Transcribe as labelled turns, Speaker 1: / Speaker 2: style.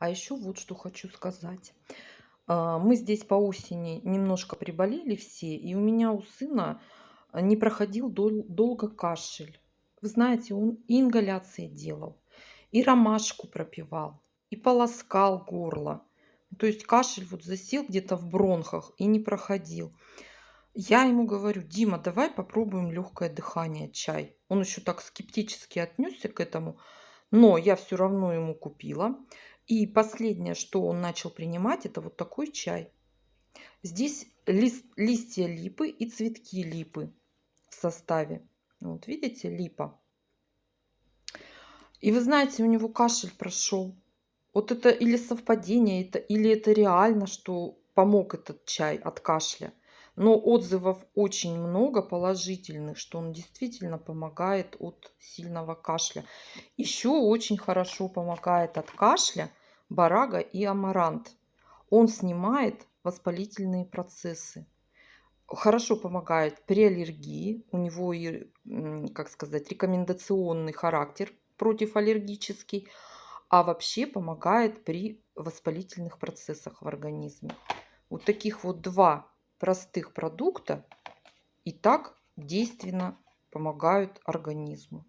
Speaker 1: А еще вот что хочу сказать. Мы здесь по осени немножко приболели все, и у меня у сына не проходил долго кашель. Вы знаете, он и ингаляции делал, и ромашку пропивал, и полоскал горло. То есть кашель вот засел где-то в бронхах и не проходил. Я ему говорю: Дима, давай попробуем легкое дыхание, чай. Он еще так скептически отнесся к этому, но я все равно ему купила. И последнее, что он начал принимать, это вот такой чай. Здесь листья липы и цветки липы в составе. Вот видите, липа. И вы знаете, у него кашель прошел. Вот это или совпадение, или это реально, что помог этот чай от кашля. Но отзывов очень много положительных, что он действительно помогает от сильного кашля. Еще очень хорошо помогает от кашля барага и амарант. Он снимает воспалительные процессы. Хорошо помогает при аллергии. У него, и, как сказать, рекомендационный характер противоаллергический. А вообще помогает при воспалительных процессах в организме. Вот таких вот два простых продукта и так действенно помогают организму.